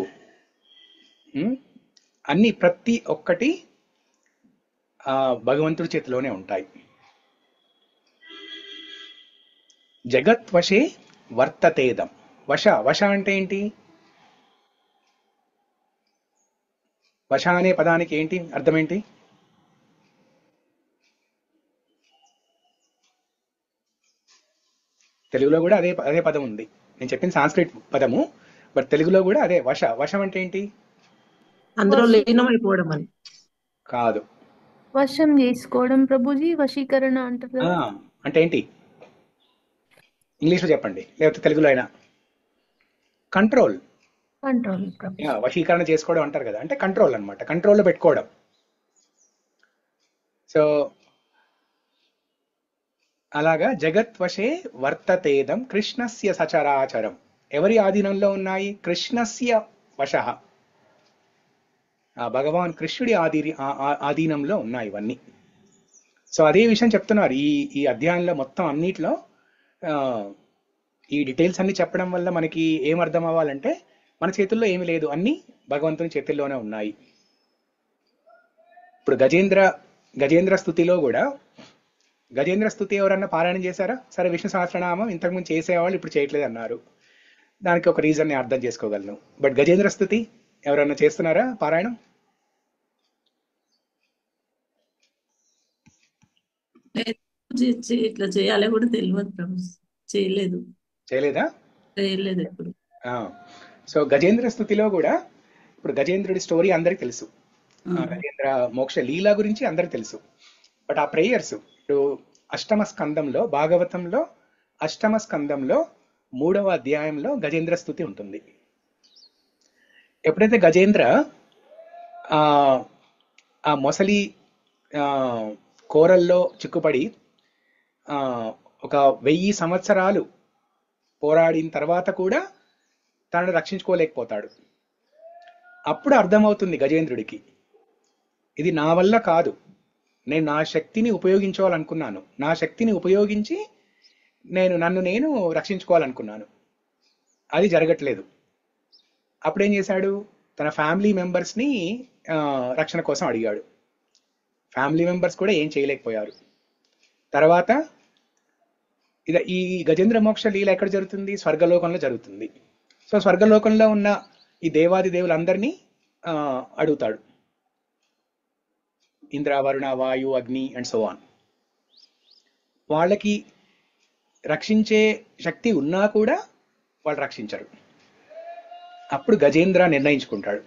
అన్ని ప్రతి ఒక్కటి భగవంతుడి చేతిలోనే ఉంటాయి. జగత్వశే వర్తతేదం. వశ అంటే ఏంటి? వశ అనే పదానికి ఏంటి అర్థం ఏంటి? తెలుగులో కూడా అదే అదే పదం ఉంది. నేను చెప్పిన సాంస్క్రిట్ పదము, బట్ తెలుగులో కూడా అదే. వశం అంటే ఏంటి? అందులో లీనమైపోవడం అని కాదు. వశం చేసుకోవడం ప్రభుజీ, వశీకరణ అంటారు ఆ, కదా. అంటే ఏంటి? ఇంగ్లీష్లో చెప్పండి, లేకపోతే తెలుగులో అయినా. కంట్రోల్. కంట్రోల్ ప్రభుజీ. వశీకరణ చేసుకోవడం అంటారు కదా, అంటే కంట్రోల్ అనమాట, కంట్రోల్లో పెట్టుకోవడం. సో అలాగా జగత్ వశే వర్తతేదం కృష్ణస్య సచరాచరం. ఎవరి ఆధీనంలో ఉన్నాయి? కృష్ణస్య వశః, భగవాన్ కృష్ణుడి ఆధీనంలో ఉన్నాయి ఇవన్నీ. సో అదే విషయం చెప్తున్నారు ఈ అధ్యాయంలో మొత్తం అన్నిట్లో. ఈ డీటెయిల్స్ అన్ని చెప్పడం వల్ల మనకి ఏం అర్థం అవ్వాలంటే, మన చేతుల్లో ఏమి లేదు, అన్ని భగవంతుని చేతుల్లోనే ఉన్నాయి. ఇప్పుడు గజేంద్ర స్థుతిలో కూడా, గజేంద్ర స్థుతి ఎవరన్నా పారాయణం చేశారా? సరే, విష్ణు సహస్రనామం ఇంతకుముందు చేసేవాళ్ళు ఇప్పుడు చేయట్లేదు అన్నారు. దానికి ఒక రీజన్ ని అర్థం చేసుకోగలను. బట్ గజేంద్ర స్థుతి ఎవరన్నా చేస్తున్నారా పారాయణం? ఇట్లా చేయాలి కూడా తెలియదు ప్రభు, చేయలేదా? చేయలేదు ఎప్పుడు. సో గజేంద్ర స్థుతిలో కూడా, ఇప్పుడు గజేంద్రుడి స్టోరీ అందరికి తెలుసు, గజేంద్ర మోక్ష లీల గురించి అందరికి తెలుసు. బట్ ఆ ప్రేయర్స్ ఇప్పుడు అష్టమ స్కందంలో, భాగవతంలో అష్టమ స్కందంలో 3వ అధ్యాయంలో గజేంద్ర స్థుతి ఉంటుంది. ఎప్పుడైతే గజేంద్ర ఆ మొసలి కోరల్లో చిక్కుపడి ఒక 1000 సంవత్సరాలు పోరాడిన తర్వాత కూడా తనను రక్షించుకోలేకపోతాడు. అప్పుడు అర్థమవుతుంది గజేంద్రుడికి, ఇది నా వల్ల కాదు, నేను నా శక్తిని ఉపయోగించుకోవాలనుకున్నాను, నా శక్తిని ఉపయోగించి నన్ను నేను రక్షించుకోవాలనుకున్నాను, అది జరగట్లేదు. అప్పుడేం చేశాడు? తన ఫ్యామిలీ మెంబర్స్ని రక్షణ కోసం అడిగాడు. ఫ్యామిలీ మెంబర్స్ కూడా ఏం చేయలేకపోయారు. తర్వాత ఈ గజేంద్ర మోక్ష లీల ఎక్కడ జరుగుతుంది? స్వర్గలోకంలో జరుగుతుంది. సో స్వర్గలోకంలో ఉన్న ఈ దేవాది దేవులందరినీ అడుగుతాడు, ఇంద్ర, వరుణ, వాయు, అగ్ని అండ్ సో ఆన్. వాళ్ళకి రక్షించే శక్తి ఉన్నా కూడా వాళ్ళు రక్షించరు. అప్పుడు గజేంద్ర నిర్ణయించుకుంటాడు,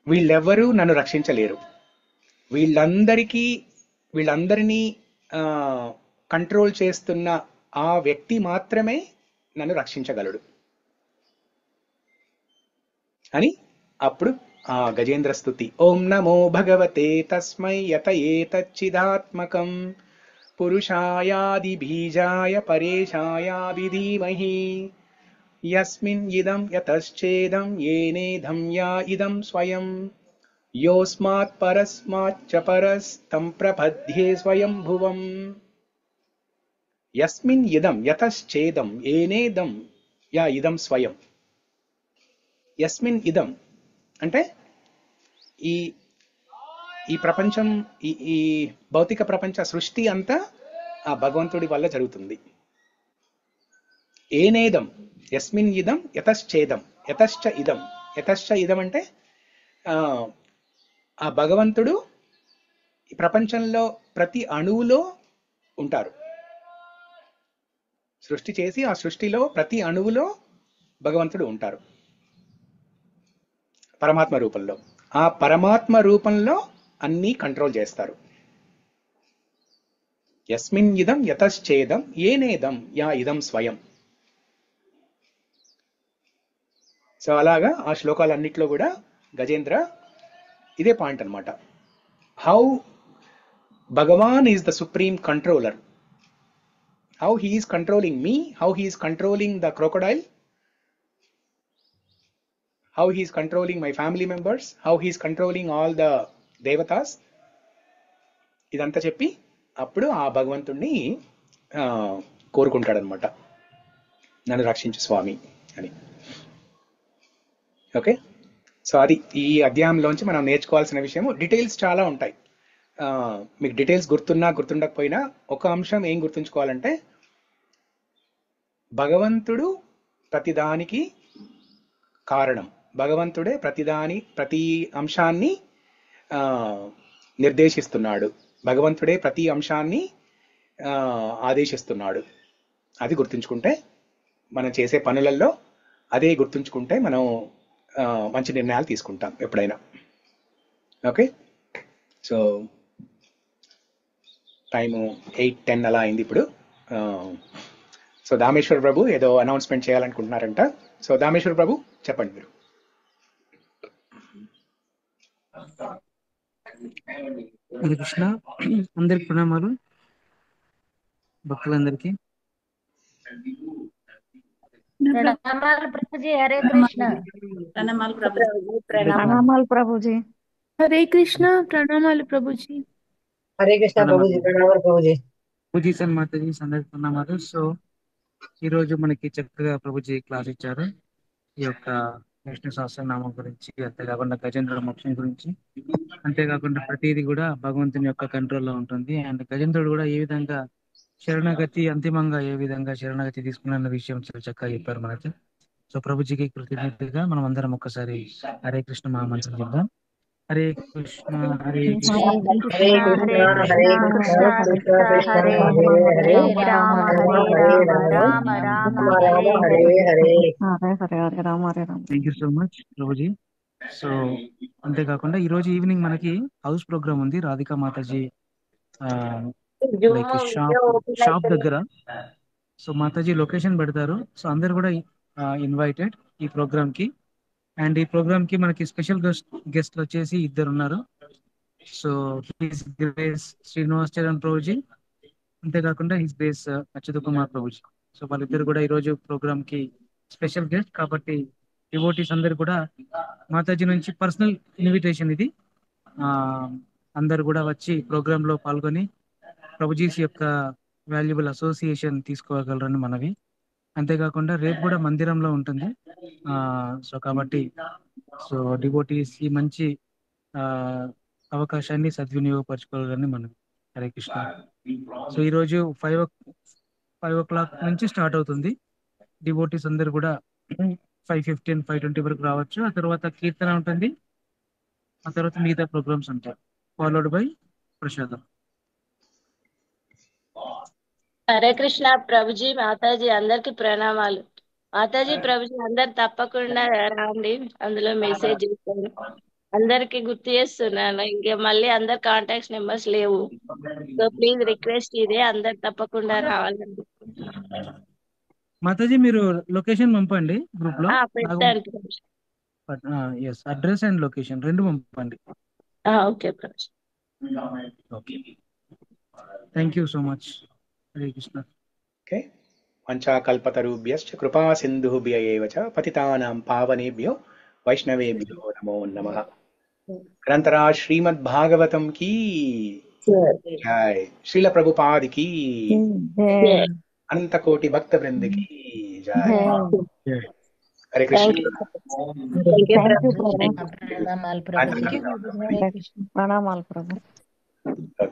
వీళ్ళెవ్వరూ నన్ను రక్షించలేరు, వీళ్ళందరినీ కంట్రోల్ చేస్తున్న ఆ వ్యక్తి మాత్రమే నన్ను రక్షించగలడు అని. అప్పుడు ఆ గజేంద్ర స్థుతి, ఓం నమో భగవతే తస్మై యత ఏతచ్చిదాత్మకం పురుషాయాది బీజాయ పరేషాయాది ధీమహి యస్మిన్ ఇదం యతశ్చేదం ఏనేధం యా ఇదం స్వయం యోస్మాత్ పరస్మాచ్చ పరస్తం ప్రపద్యే స్వయంభువం. యస్మిన్ ఇదం యతశ్చేదం ఏనేదం యా ఇదం స్వయం. యస్మిన్ ఇదం అంటే ఈ ప్రపంచం, ఈ భౌతిక ప్రపంచ సృష్టి అంతా ఆ భగవంతుడి వల్ల జరుగుతుంది. ఏనేదం, యస్మిన్ ఇదం యతశ్చేదం, యతశ్చ ఇదం. యతశ్చ ఇదం అంటే ఆ భగవంతుడు ఈ ప్రపంచంలో ప్రతి అణువులో ఉంటారు. సృష్టి చేసి ఆ సృష్టిలో ప్రతి అణువులో భగవంతుడు ఉంటారు పరమాత్మ రూపంలో. ఆ పరమాత్మ రూపంలో అన్నీ కంట్రోల్ చేస్తారు. యస్మిన్ ఇదం యతశ్చేదం ఏనేదం యా ఇదం స్వయం. సో అలాగా ఆ శ్లోకాలన్నిట్లో కూడా గజేంద్ర ఇదే పాయింట్ అనమాట. How Bhagwan is the supreme controller, how he is controlling me, how he is controlling the crocodile, how he is controlling my family members, how he is controlling all the devatas. ఇదంతా చెప్పి అప్పుడు ఆ భగవంతుణ్ణి కోరుకుంటాడనమాట, నన్ను రక్షించు స్వామి అని. ఓకే, సో అది ఈ అధ్యాయంలోంచి మనం నేర్చుకోవాల్సిన విషయం. డీటెయిల్స్ చాలా ఉంటాయి. మీకు డీటెయిల్స్ గుర్తున్నా గుర్తుండకపోయినా ఒక అంశం ఏం గుర్తుంచుకోవాలంటే, భగవంతుడు ప్రతిదానికి కారణం, భగవంతుడే ప్రతి అంశాన్ని నిర్దేశిస్తున్నాడు, భగవంతుడే ప్రతి అంశాన్ని ఆదేశిస్తున్నాడు అది గుర్తుంచుకుంటే మనం చేసే పనులలో అదే గుర్తుంచుకుంటే మనం మంచి నిర్ణయాలు తీసుకుంటాం ఎప్పుడైనా. ఓకే, సో టైము 8:10 అలా అయింది ఇప్పుడు. సో దామేశ్వర్ ప్రభు ఏదో అనౌన్స్మెంట్ చేయాలనుకుంటున్నారంట. సో దామేశ్వర్ ప్రభు చెప్పండి మీరు. హరే కృష్ణ, అందరికి ప్రణామాలు, భక్తులందరికీ. ప్రణామాలు ప్రభుజీ. హరే కృష్ణ. ప్రణామాలు ప్రభుజీ. ప్రణామాలు ప్రభుజీ. హరే కృష్ణ. ప్రణామాలు ప్రభుజీ. హరే కృష్ణ ప్రభుజీ. ప్రణామాలు ప్రభుజీ. ప్రభుజీ అండ్ మాతాజీ అందరికి ప్రణామాలు. సో ఈ రోజు మనకి చక్కగా ప్రభుజీ క్లాస్ ఇచ్చారు ఈ యొక్క విష్ణు సహస్రనామం గురించి, అంతేకాకుండా గజేంద్రుల మోక్షం గురించి, అంతేకాకుండా ప్రతిదీ కూడా భగవంతుని యొక్క కంట్రోల్లో ఉంటుంది. అండ్ గజేంద్రుడు కూడా ఏ విధంగా శరణగతి, అంతిమంగా ఏ విధంగా శరణగతి తీసుకున్న విషయం చాలా చక్కగా చెప్పారు మనకి. సో ప్రభుజీకి కృతజ్ఞతగా మనం అందరం ఒక్కసారి హరే కృష్ణ మహామంత్రం చెప్దాం. Hare Krishna Hare Krishna Hare Krishna Krishna Krishna Hare Hare Rama Rama Rama Hare Hare. Thank you so much Prabhuji. So అంతేకాకుండా ఈ రోజు ఈవినింగ్ మనకి హౌస్ ప్రోగ్రామ్ ఉంది రాధికా మాతాజీ లైక్ షాప్ దగ్గర. సో మాతాజీ లొకేషన్ పెడతారు. సో అందరు కూడా ఇన్వైటెడ్ ఈ ప్రోగ్రామ్ కి. అండ్ ఈ ప్రోగ్రామ్ కి మనకి స్పెషల్ గెస్ట్ వచ్చేసి ఇద్దరు ఉన్నారు. So his grace Srinivas Charan Prabhuji, అంతేకాకుండా his grace Achyuta Kumar Prabhuji. So వాళ్ళిద్దరు కూడా ఈ రోజు ప్రోగ్రామ్ కి స్పెషల్ గెస్ట్ కాబట్టి డివోటీస్ అందరు కూడా మాతాజీ నుంచి పర్సనల్ ఇన్విటేషన్ ఇది. అందరు కూడా వచ్చి ప్రోగ్రామ్ లో పాల్గొని ప్రభుజీస్ యొక్క వాల్యుబుల్ అసోసియేషన్ తీసుకోగలరని మనవి. అంతేకాకుండా రేపు కూడా మందిరంలో ఉంటుంది. సో కాబట్టి సో డివోటీస్ ఈ మంచి అవకాశాన్ని సద్వినియోగపరచుకోవాలని మనం. హరే కృష్ణ. సో ఈరోజు 5 o'clock నుంచి స్టార్ట్ అవుతుంది. డివోటీస్ అందరు కూడా 5:15, 5:20 వరకు రావచ్చు. ఆ తర్వాత కీర్తన ఉంటుంది, ఆ తర్వాత మిగతా ప్రోగ్రామ్స్ ఉంటాయి, ఫాలోడ్ బై ప్రసాదం. హరే కృష్ణ ప్రభుజీ, మాతాజీ అందరికి ప్రణామాలు. మాతాజీ ప్రభుజీ అందరు తప్పకుండా రండి, అందులో మెసేజ్ చేస్తాను. అందరికి గుర్తు చేస్తున్నాను, ఇంకా మళ్ళీ అందరు కాంటాక్ట్స్ నెంబర్స్ లేవు. సో ప్లీజ్ రిక్వెస్ట్ ఇదే, అందరు తప్పకుండా రావాలండి. మాతాజీ మీరు లొకేషన్ పంపండి గ్రూప్ లో. పెట్టండి. ఎస్, అడ్రస్ అండ్ లొకేషన్ రెండు పంపండి. ఓకే ప్రభుజీ. Okay, thank you so much. Hare Krishna. Okay, వంచాకల్పతరుభ్యశ్చ కృపా సింధుభ్య ఏవ చ పతితానాం పావనేభ్యో వైష్ణవేభ్యో నమో నమః. గ్రంథరా శ్రీమద్ భాగవతం కీ జై, శ్రీల ప్రభుపాద్ కీ అనంత కోటి భక్త వృంద కీ జై. హరే కృష్ణ. ప్రణామాలు ప్రభు.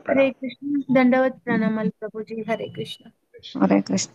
హరే కృష్ణ. దండవత్ ప్రణామాలు ప్రభుజీ. హరే కృష్ణ. హరే కృష్ణ.